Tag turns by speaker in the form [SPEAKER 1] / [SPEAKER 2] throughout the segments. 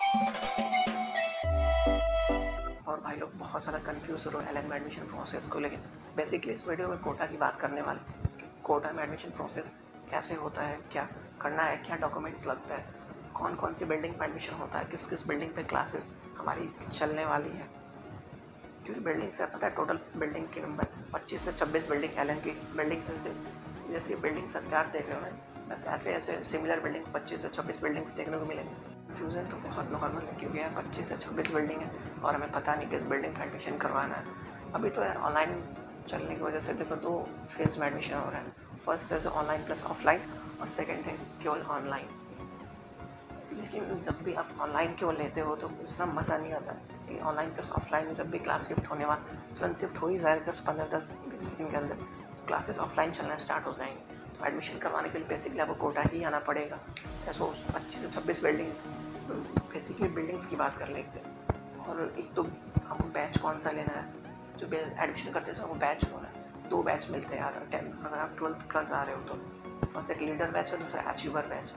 [SPEAKER 1] और भाई लोग बहुत ज़्यादा कंफ्यूज हो रहे हैं एलएन में एडमिशन प्रोसेस को लेकर। बेसिकली इस वीडियो में कोटा की बात करने वाले कि कोटा में एडमिशन प्रोसेस कैसे होता है, क्या करना है, क्या डॉक्यूमेंट्स लगता है, कौन कौन सी बिल्डिंग पर एडमिशन होता है, किस किस बिल्डिंग पे क्लासेस हमारी चलने वाली है। क्योंकि बिल्डिंग से पता है टोटल बिल्डिंग के नंबर 25 से 26 बिल्डिंग एलएन की बिल्डिंग जैसे बिल्डिंग सत्यार्थ देख रहे हो, बस ऐसे ऐसे सिमिलर बिल्डिंग्स 25 से 26 बिल्डिंग्स देखने को मिलेंगे। कन्फ्यूज़न तो बहुत नॉर्मल है क्योंकि यार 25 से 26 बिल्डिंग है और हमें पता नहीं किस बिल्डिंग का एडमिशन करवाना है। अभी तो यार ऑनलाइन चलने की वजह से देखो 2 फेज में एडमिशन हो रहा है। फर्स्ट है जो ऑनलाइन प्लस ऑफलाइन और सेकेंड है केवल ऑनलाइन। लेकिन जब भी आप ऑनलाइन केवल लेते हो तो उतना मज़ा नहीं आता कि ऑनलाइन प्लस ऑफलाइन में जब भी क्लास शिफ्ट होने वाला तुरंत शिफ्ट हो ही जाएगा 10-15-20 दिन के अंदर क्लासेस ऑफलाइन चलना स्टार्ट हो जाएंगे। तो एडमिशन करवाने के लिए बेसिकली आपको कोटा ही आना पड़ेगा। ऐसा 25 से 26 बिल्डिंग्स, बेसिकली बिल्डिंग्स की बात कर लेते हैं। और एक तो हमको बैच कौन सा लेना है, जो एडमिशन करते हैं वो बैच होना है। 2 बैच मिलते हैं यार 10 अगर आप 12th क्लास आ रहे हो तो। फर्स्ट एक लीडर बैच है, दूसरा अचीवर बैच।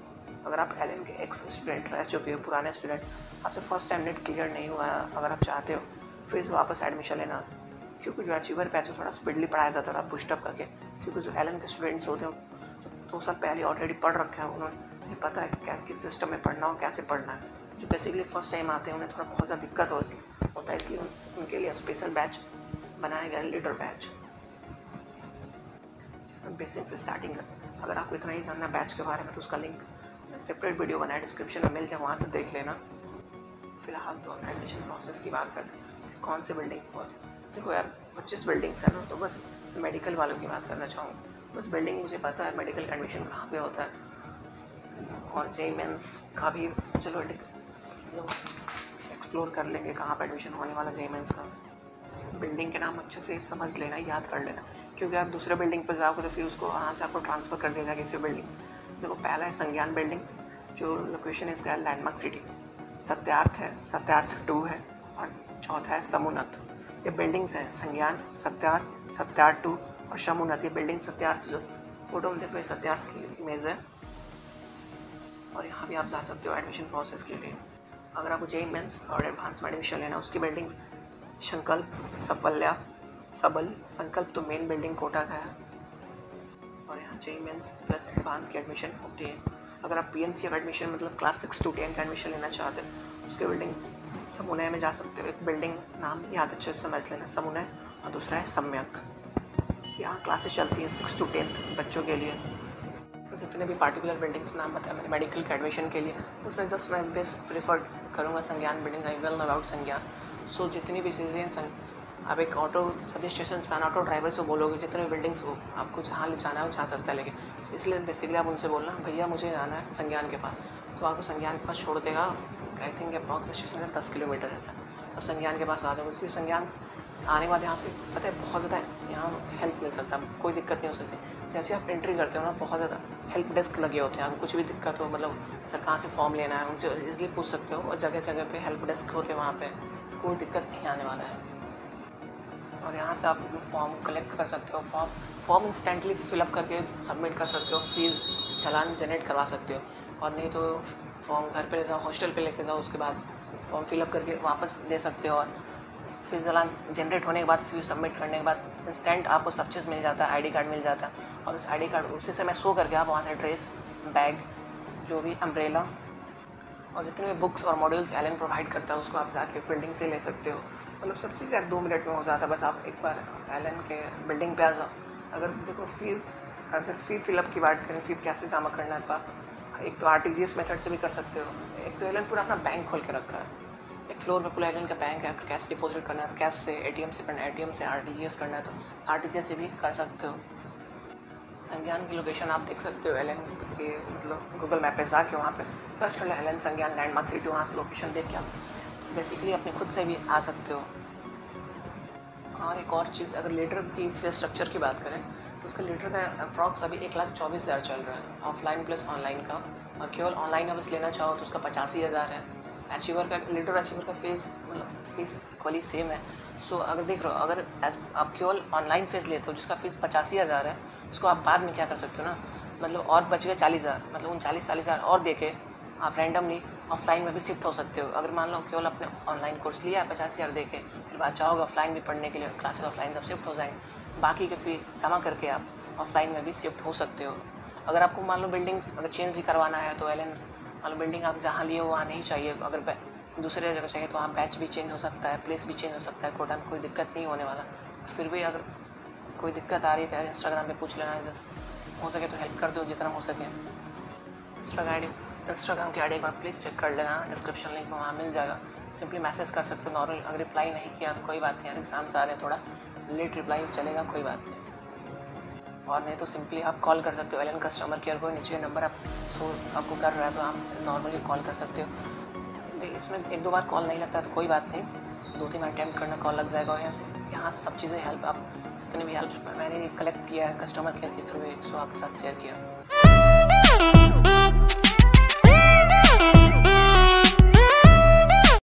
[SPEAKER 1] अगर आप एलएन के एक्स स्टूडेंट रह चुके हो, पुराने स्टूडेंट, आपसे फर्स्ट टाइम नेट क्लियर नहीं हुआ है, अगर आप चाहते हो फिर से वापस एडमिशन लेना, क्योंकि जो अचीवर बैच है थोड़ा स्पीडली पढ़ाया जाता है आप पुशअप करके। क्योंकि जो एलएन के स्टूडेंट्स होते हैं 2 साल पहले ऑलरेडी पढ़ रखे हैं, उन्हें पता है क्या किस सिस्टम में पढ़ना हो, कैसे पढ़ना है। जो बेसिकली फर्स्ट टाइम आते हैं उन्हें थोड़ा बहुत ज़्यादा दिक्कत होता है, इसलिए उनके लिए स्पेशल बैच बनाया गया लीडर बैच, जिसमें बेसिक से स्टार्टिंग है। अगर आपको इतना ही जानना बैच के बारे में तो उसका लिंक सेपरेट वीडियो बनाया डिस्क्रिप्शन में मिल जाए, वहाँ से देख लेना। फिलहाल तो हम एडमिशन प्रोसेस की बात करते हैं कौन सी बिल्डिंग पर। देखो यार 25 बिल्डिंग्स है ना, तो बस मेडिकल वालों की बात करना चाहूँगा। बस बिल्डिंग मुझे पता है मेडिकल का एडमिशन कहाँ पे होता है, और जेईई मेंस का भी चलो एक्सप्लोर कर लेंगे कहाँ पे एडमिशन होने वाला जेईई मेंस का। बिल्डिंग के नाम अच्छे से समझ लेना, याद कर लेना, क्योंकि आप दूसरे बिल्डिंग पर जाओगे तो फिर उसको वहाँ से आपको ट्रांसफ़र कर दिया जाएगा किसी बिल्डिंग। देखो पहला है संज्ञान बिल्डिंग, जो लोकेशन है इसका लैंडमार्क सिटी। सत्यार्थ है, सत्यार्थ 2 है, और चौथा है समुन्नत। ये बिल्डिंग्स हैं संज्ञान, सत्यार्थ, सत्यार्थ 2 और समुन्नत। ये बिल्डिंग सत्यार्थ जो फोटो में देखो ये सत्यार्थ की इमेज है। और यहाँ भी आप जा सकते हो एडमिशन प्रोसेस के लिए। अगर आपको जेईई मेंस और एडवांस में एडमिशन लेना उसकी बिल्डिंग संकल्प, सफल्या, सबल। संकल्प तो मेन बिल्डिंग कोटा का है, और यहाँ जेईई मेंस प्लस एडवांस की एडमिशन होती है। अगर आप पीएनसी का एडमिशन मतलब क्लास 6 to 10 का एडमिशन लेना चाहते हो उसके बिल्डिंग समुनय में जा सकते हो। एक बिल्डिंग नाम याद अच्छे से समझ लेना, समुनय, और दूसरा है सम्यक। यहाँ क्लासेस चलती हैं 6 to 10 बच्चों के लिए। जितने भी पार्टिकुलर बिल्डिंग्स नाम बताया मैंने मेडिकल के एडमिशन के लिए, उसमें जस्ट मैं बेस्ट प्रेफर करूँगा संज्ञान building. I well know about संज्ञान। सो जितनी भी चीज़ें आप एक ऑटो सभी स्टेशन पर ऑटो ड्राइवर से बोलोगे जितने बिल्डिंग्स हो आपको जहाँ ले जाना है वो जा सकता है, लेकिन इसलिए बेसिकली आप उनसे बोलना भैया मुझे जाना है संज्ञान के पास, तो आपको संज्ञान के पास छोड़ देगा। आई थिंक अप्रॉक्स स्टेशन है 10 किलोमीटर है सर, और संज्ञान के पास आ जाओगे। फिर संज्ञान आने बाद यहाँ से पता है बहुत ज़्यादा यहाँ हेल्प मिल सकता है, कोई दिक्कत नहीं हो सकती। जैसे आप एंट्री करते हो ना बहुत ज़्यादा हेल्प डेस्क लगे होते हैं, आपको कुछ भी दिक्कत हो मतलब सर कहाँ से फॉर्म लेना है उनसे इजीली पूछ सकते हो, और जगह जगह पे हेल्प डेस्क होते हैं वहाँ पे, तो कोई दिक्कत नहीं आने वाला है। और यहाँ से आप फॉर्म कलेक्ट कर सकते हो, फॉर्म इंस्टेंटली फिलअप करके सबमिट कर सकते हो, फीस चालान जनरेट करवा सकते हो, और नहीं तो फॉर्म घर पे ले जाओ, हॉस्टल पे लेके जाओ, उसके बाद फॉर्म फिलअप करके वापस दे सकते हो। और फीस चालान जनरेट होने के बाद फीस सबमिट करने के बाद इंस्टेंट आपको सब चीज़ मिल जाता है, आईडी कार्ड मिल जाता है, और उस आईडी कार्ड उसी समय शो करके आप वहाँ से ड्रेस, बैग, जो भी अम्ब्रेला और जितने भी बुक्स और मॉड्यूल्स एलएन प्रोवाइड करता है उसको आप जाके बिल्डिंग से ले सकते हो। मतलब सब चीज़ें आप 2 मिनट में हो जाता है, बस आप एक बार एलएन के बिल्डिंग पे आ जाओ। अगर देखो अगर फी फिलअप की बात करें, फी कैसे जमा करना है, तो एक तो आरटीजीएस मेथड से भी कर सकते हो। एक तो एलएन पूरा अपना बैंक खोल के रखा है, एक फ्लोर पे पूरा एलएन का बैंक है। कैश डिपॉजिट करना है तो कैश से, एटीएम से करना है एटीएम से, आरटीजीएस करना है तो आरटीजीएस से भी कर सकते हो। संज्ञान की लोकेशन आप देख सकते हो एलएन के मतलब गूगल मैप पे जाके वहाँ पे सर्च कर लो एलएन संज्ञान लैंडमार्क सिटी, वहाँ से लोकेशन देख के आप बेसिकली अपने खुद से भी आ सकते हो। और एक और चीज़, अगर लीटर की फीस स्ट्रक्चर की बात करें तो उसका लीटर का अप्रॉक्स अभी 1,24,000 चल रहा है ऑफलाइन प्लस ऑनलाइन का, और केवल ऑनलाइन अगर लेना चाहो तो उसका 85,000 है। अचीवर का लीटर अचीवर का फीस मतलब फीस इक्वली सेम है। सो अगर देख रहे हो अगर आप केवल ऑनलाइन फीस लेते हो जिसका फीस 85,000 है, उसको आप बाद में क्या कर सकते हो ना, मतलब और बच गए 40,000, मतलब 39-40,000 और दे के आप रैंडमली ऑफलाइन में भी शिफ्ट हो सकते हो। अगर मान लो केवल अपने ऑनलाइन कोर्स लिया है 50,000 दे के, फिर बाद चाहोगे ऑफलाइन भी पढ़ने के लिए, क्लासेस ऑफलाइन सब शिफ्ट हो जाएंगे, बाकी के फी जमा करके आप ऑफलाइन में भी शिफ्ट हो सकते हो। अगर आपको मान लो बिल्डिंग्स अगर चेंज भी करवाना है तो एल मान लो बिल्डिंग आप जहाँ लिए हो वहाँ नहीं चाहिए, अगर दूसरे जगह चाहिए तो वहाँ बैच भी चेंज हो सकता है, प्लेस भी चेंज हो सकता है, कोटा में कोई दिक्कत नहीं होने वाला। फिर भी अगर कोई दिक्कत आ रही है तो इंस्टाग्राम पे पूछ लेना, जस्ट हो सके तो हेल्प कर दो जितना हो सके। इंस्टाग्राम की आईडी एक बार प्लीज़ चेक कर लेना, डिस्क्रिप्शन लिंक में वहाँ मिल जाएगा। सिंपली मैसेज कर सकते हो नॉर्मल, अगर रिप्लाई नहीं किया तो कोई बात नहीं, एग्जाम्स आ रहे हैं, थोड़ा लेट रिप्लाई चलेगा, कोई बात नहीं। और नहीं तो सिंपली आप कॉल कर सकते हो एलन कस्टमर केयर को, नीचे नंबर आप आपको कर रहा है तो आप नॉर्मली कॉल कर सकते हो। इसमें 1-2 बार कॉल नहीं लगता तो कोई बात नहीं, 2-3 अटैम्प्ट करना कॉल लग जाएगा। और यहाँ से सब चीज़ें हेल्प, आप जितनी भी हेल्प मैंने कलेक्ट किया है कस्टमर केयर के थ्रू, सो आपके साथ शेयर किया।